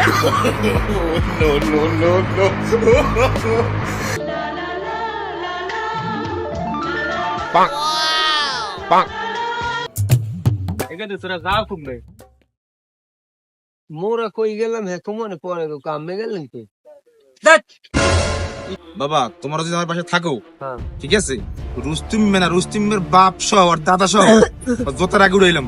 No, no, no, no. Bonk. Bonk. এখানে তোরা যা কমবে মোরা কই গেলাম হ্যাঁ মনে পড়ে গো কামে গেলেন কি বাবা তোমরা যদি আমার পাশে থাকো হ্যাঁ ঠিক আছে রুস্তুম মেনা রুস্তুমের বাপ সহ আর দাদা সহ জোতার আগে উড়াইলাম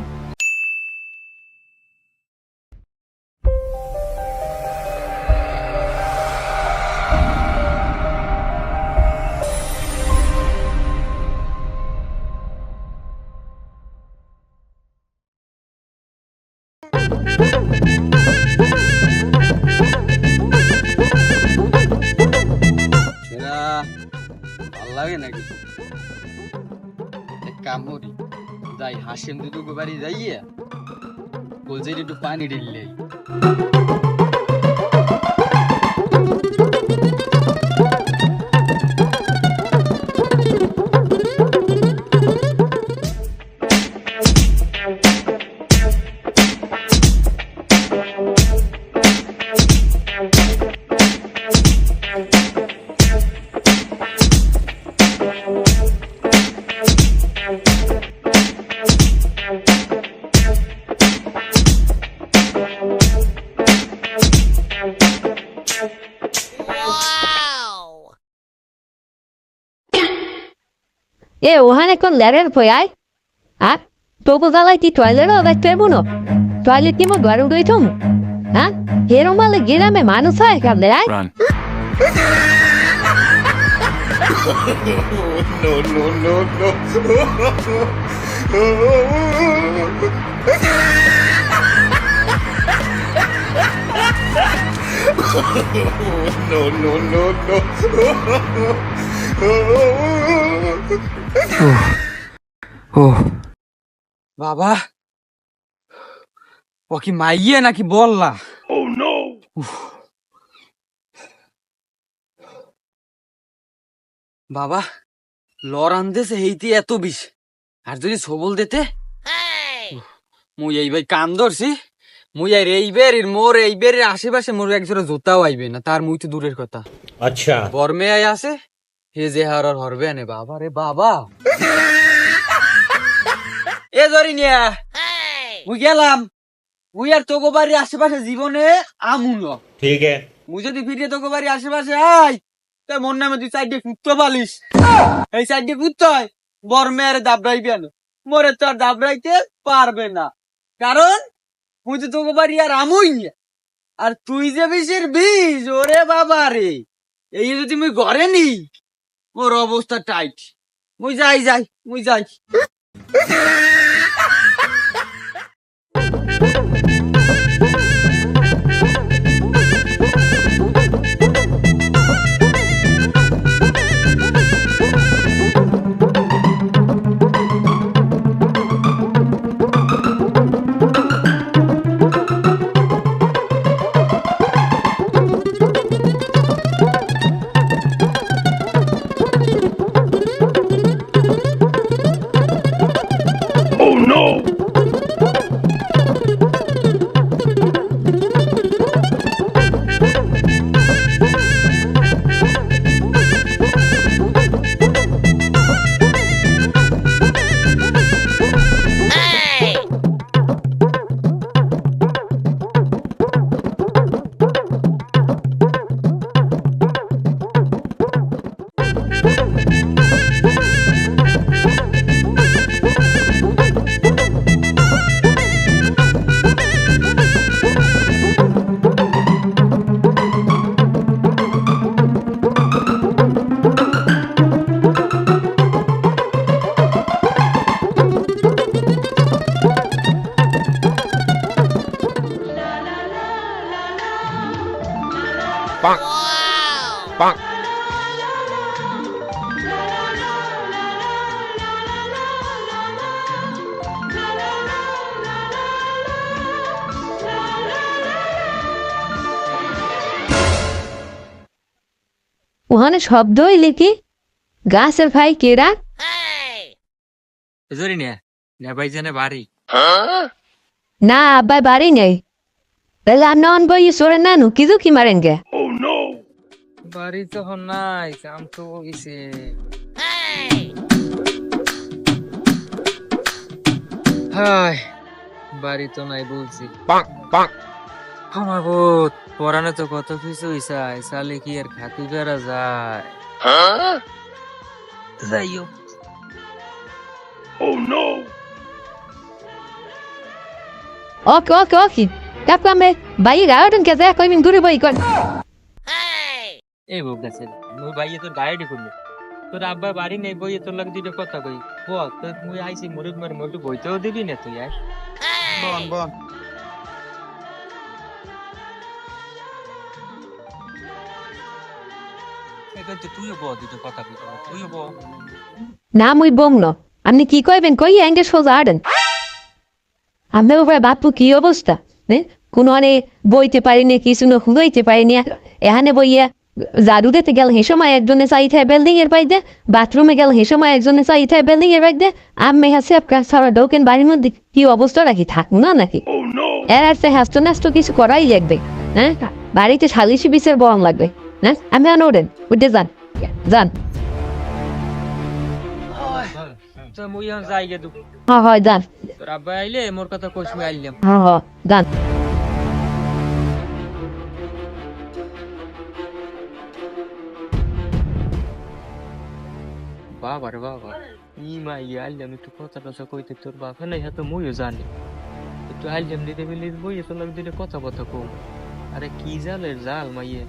সেরা ভাল লাগে নাকি এক কাম করি যাই হাসিম দুটো বাড়ি যাইয়া কলজের একটু পানি ঢেললে এ ওখানে কোন লেরের ফয়াই আর তবু জ্বালাই তুই টয়লেটও দেখতে পারবো না টয়লেট কি আমার ঘরে উঠে থম হ্যাঁ হেরম বলে গ্রামে মানুষ হয় কাঁদলে আয় No, no, no, no. No, no, no, no. বাবা ও কি মাইয়ে নাকি বললা বাবা লড়ান দেশে হেইতে এত বিষ আর যদি সবল দিতে মুই এইবার কান ধরছি মুই আর এইবার মোর এইবার আশেপাশে মোর একজোড়া জোতাও আইবে না তার মুই তো দূরের কথা আচ্ছা বর্মে আই আছে হে যে হার আর হরবে আনে বাবা রে বাবা এ ধরি নিয়া মুই গেলাম মুই আর তোগো বাড়ির আশেপাশে জীবনে আমুন ठीक है মুই যদি ফিরে তোগো বাড়ির আশেপাশে আই তা মন নামে তুই সাইডে ফুটতে পালিস এই সাইডে ফুটতে হয় বর্মে আর দাবড়াইবে না মোরে তো আর দাবড়াইতে পারবে না কারণ মুই তো তোগো বাড়ি আর আমুই না। আর তুই যে বিষের বীজ ওরে বাবা রে এই যদি মুই ঘরে নি মোর অবস্থা টাইট মুই যাই Bonk. Bonk. ওখানে শব্দ হইলে কি গাছের ভাই কেরা জরি নিয়া ভাই জানে বাড়ি না আব্বাই বাড়ি নেই তাহলে আর নন বই সরে না নুকি কি মারেন গে বাড়ি তো নাই কাম তো গেছে হাই বাড়ি তো নাই বলছি Bonk, bonk. আমার বোধ পরানে তো কত কিছু হইসাই সালে কি আর খাতি করা যায় যাই হোক ওকে ওকে ওকে কাপা মে বাই গাড়ন কে যা কইমিন দূরে বই কোন এই বোক গেছে মুই ভাইয়ে তোর গাড়ি করলি তোর আব্বা বাড়ি নেই বইয়ে তোর লাগে দুটো কথা কই বল তোর মুই আইছি মুরুদ মার মোটু বইতেও দিবি না তুই আর বন বন এখন তো তুইও বল দুটো কথা কই তুইও বল না মুই বং ন আপনি কি কইবেন কই এঙ্গে সোজা আড়েন আমি ওপরে বাপু কি অবস্থা কোনো আনে বইতে পারিনি কিছু না হুইতে পারিনি এখানে বইয়া জাদু দিতে গেল হে সময় একজনে চাইতে বিল্ডিং এর বাইরে বাথরুমে গেল হে সময় একজনে চাইতে বিল্ডিং এর বাইরে আমি হাসে আপনার সারা দোকান বাড়ির মধ্যে কি অবস্থা রাখি থাকুন না নাকি এর আর সে হাস্ত নাস্ত কিছু করাই লাগবে হ্যাঁ বাড়িতে সালিশি বিচার বরং লাগবে না আমি আনোড়েন উঠে যান যান তো মুই এখন যাই গে দুঃখ হ্যাঁ হয় যান তোর আব্বা আইলে মোর কথা কইস মুই আইলাম হ্যাঁ হ্যাঁ যান বাবা রে বাবা ই মাই আইলাম একটু কথা টথা কইতে তোর বাপে নাই হয়তো মুইও জানি একটু আইলাম দিতে বলি বইয়ে তোর লাগে দিতে কথা কথা কম আরে কি জালের জাল মাইয়ের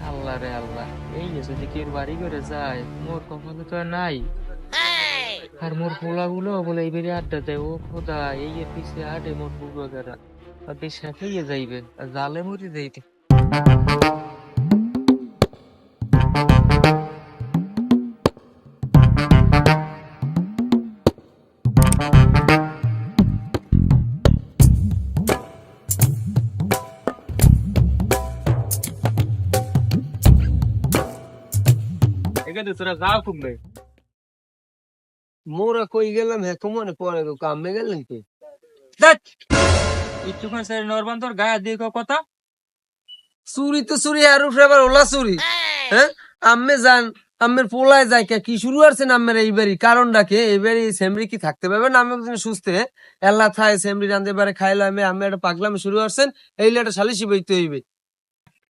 আল্লাহ রে আল্লাহ এই যে যদি কেউ বাড়ি করে যায় মোর কপালে তো আর নাই আর মোর পোলাগুলো বলে এইবারে আড্ডা দেয় ও খোদা এই এর পিছিয়ে আডে মোর পুরোরা আর বেশ খেয়ে যাইবে আর জালে মরি যাইতে এখানে তোরা যাও কমবে মোরা কই গেলাম হ্যাঁ মনে পড়ে গো কামে গেলেন কি একটুখানি স্যার নরবান তোর গায়ে দিয়ে কথা চুরি তো চুরি আর উপরে আবার ওলা চুরি হ্যাঁ আম্মে যান আম্মের পোলায় যায় কে কি শুরু করছেন আম্মের এইবারই কারণ ডাকে এইবারই সেমরি কি থাকতে পারবে না আমি একদিন সুস্থে এল্লা থায় সেমরি রান্ধতে পারে খাইলো আমি একটা পাগলামে শুরু করছেন এই একটা সালিশি বইতে হইবে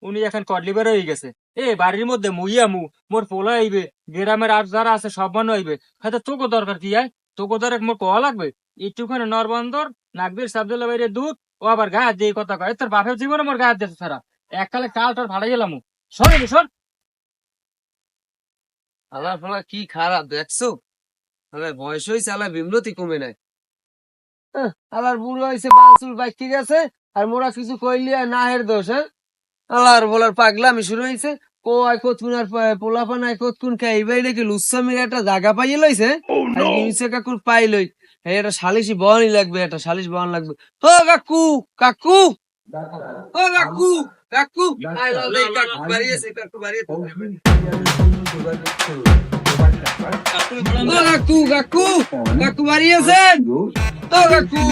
উনি এখন কডলিবার হয়ে গেছে এ বাড়ির মধ্যে মুইয়া মু মোর পোলা আইবে গ্রামের আর যারা আছে সব মানুষ আইবে হয়তো তোকে দরকার কি আয় তোকে দরকার মোর কোয়া লাগবে একটুখানি নরবন্দর নাকবির সাবদুল্লাহ বাইরে দুধ ও আবার গায়ে দিয়ে কথা কয় তোর বাপের জীবনে মোর গায়ে দিয়েছে সারা এককালে কালটার ভাড়া গেলাম সরে সর আল্লাহ ফলা কি খারাপ দেখছো আল্লাহ বয়স হয়েছে আল্লাহ বিমলতি কমে নাই আল্লাহর বুড়ো হয়েছে বাসুর বাইক ঠিক আছে আর মোরা কিছু কইলি আর না হের দোষ হ্যাঁ আল্লাহর বলার পাগলামি শুরু হয়েছে কো আই কতক্ষণ আর পোলাপান আই কতক্ষণ খাই এইবার নাকি লুসামির একটা জায়গা পাইয়ে লইছে আর নিচে কাকুর পাই লই এটা সালিশি বহনই লাগবে একটা সালিশ বহন লাগবে ও কাকু কাকু ও কাকু কাকু আই লাল কাকু বাড়িয়েছে কাকু বাড়িয়েছে ও কাকু কাকু কাকু বাড়িয়েছেন ও কাকু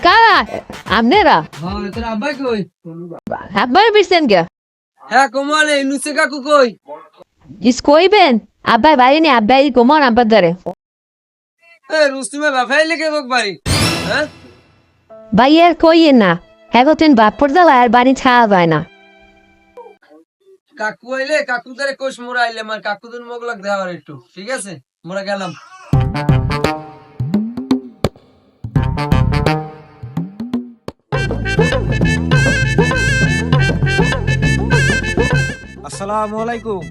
কারা আপনারা হ্যাঁ তোর আব্বা কই আব্বার বিরছেন গে হ্যাঁ কমালে নুসে কাকু কই ইস কইবেন আব্বাই বাড়ি নি আব্বাই গোমর আব্বার ধরে এ রুস্তুমে বাফাই লেগে বক বাড়ি হ্যাঁ বাইয়ের কইয়েন না এগোতেন বাপর জ্বালা আর বাড়ি ছাড়া যায় না কাকু আইলে কাকু ধরে কোষ মোরা আইলে আমার কাকু দুন মগলাক দেওয়ার একটু ঠিক আছে মোরা গেলাম আসসালামু আলাইকুম।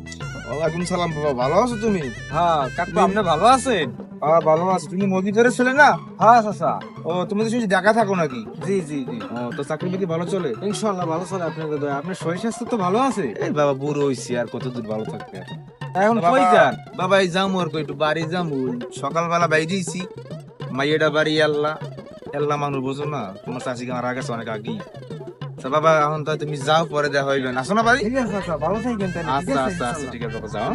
ওয়ালাইকুম সালাম বাবা, ভালো আছো তুমি? হ্যাঁ কাকু আপনি ভালো আছেন? হ্যাঁ ভালো আছো। তুমি নদী ধরে ছিলে না? হ্যাঁ চাচা। ও তুমি তো শুনছি দেখা থাকো নাকি? জি জি জি। ও তো চাকরি বাকরি ভালো চলে? ইনশাআল্লাহ ভালো চলে আপনাদের দয়া। আপনার শরীর স্বাস্থ্য তো ভালো আছে? এই বাবা বুড়ো হইছি আর কতদূর ভালো থাকবে আর। এখন বাবা, কই যান? বাবা এই যামু আর কই একটু বাড়ি যামু। সকালবেলা বাইরেছি মাইয়েটা বাড়ি আল্লাহ আল্লাহ মানুষ বোঝো না, তোমার চাষিকে আমার আগে অনেক আগেই। তা বাবা এখন তো তুমি যাও, পরে দেখা হইবেন। আসো না বাড়ি? ঠিক আছে চাচা, ভালো থাকবেন তাহলে। আচ্ছা আচ্ছা আচ্ছা ঠিক আছে বাবা, যাও।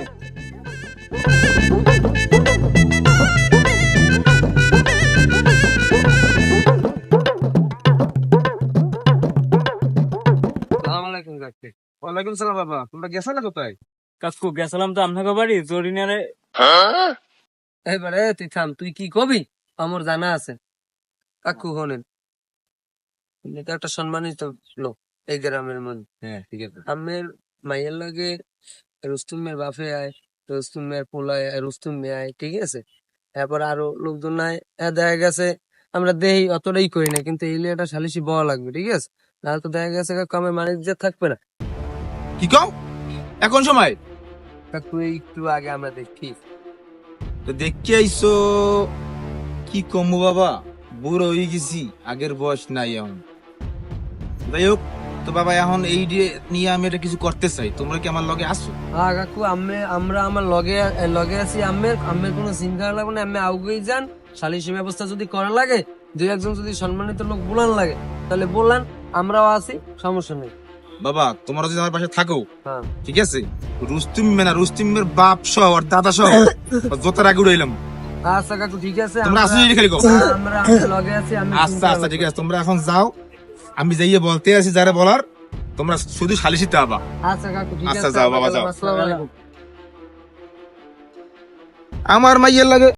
ওয়ালাইকুম সালাম বাবা, তোমরা গেছো না কোথায়? কাকু গেছিলাম তো আপনাকে বাড়ি জরিনারে। এবারে তুই থাম, তুই কি কবি আমার জানা আছে। কাকু হলেন এটা একটা সম্মানিত লোক এই গ্রামের মধ্যে। হ্যাঁ ঠিক আছে। আমের মাইয়ের লাগে রুস্তুমের বাপে আয়, রুস্তুমের পোলায় আয়, রুস্তুম মেয়ে আয়, ঠিক আছে। এরপর আরো লোকজন নাই, দেখা গেছে আমরা দেই অতটাই করি না, কিন্তু এই লিয়ে একটা সালিশি বলা লাগবে, ঠিক আছে। নাহলে তো দেখা গেছে কামে মানিজ্য থাকবে না। কি কও এখন সময়? কাকু এই একটু আগে আমরা দেখি তো দেখতে আইসো, কি কমবো বাবা, বুড়ো হয়ে গেছি, আগের বয়স নাই এখন। যাই হোক, তো বাবা এখন এই নিয়ে আমি এটা কিছু করতে চাই, তোমরা কি আমার লগে আসো? হ্যাঁ কাকু আমরা আমার লগে লগে আছি। আমের কোনো চিন্তা লাগবে না, আমি আউগেই যান। সালিশি ব্যবস্থা যদি করা লাগে, দুই একজন যদি সম্মানিত লোক বলান লাগে তাহলে বললান, আমরাও আছি, সমস্যা নেই। বাবা তোমরা যদি আমার পাশে থাকো, হ্যাঁ ঠিক আছে, রুস্তুমের বাপ সহ আর দাদা সহ জোতার আগে উড়াইলাম। আচ্ছা কাকু ঠিক আছে, তোমরা আসো যদি খালি কও। আমরা লগে আছি। আমি আচ্ছা আচ্ছা ঠিক আছে, তোমরা এখন যাও, আমি যাইয়ে বলতে আছি যারা বলার, তোমরা শুধু সালিশিতে আবা। আচ্ছা কাকু ঠিক আচ্ছা, আছে, যাও বাবা, যাও। আসসালামু আলাইকুম। আমার মাইয়ের লাগে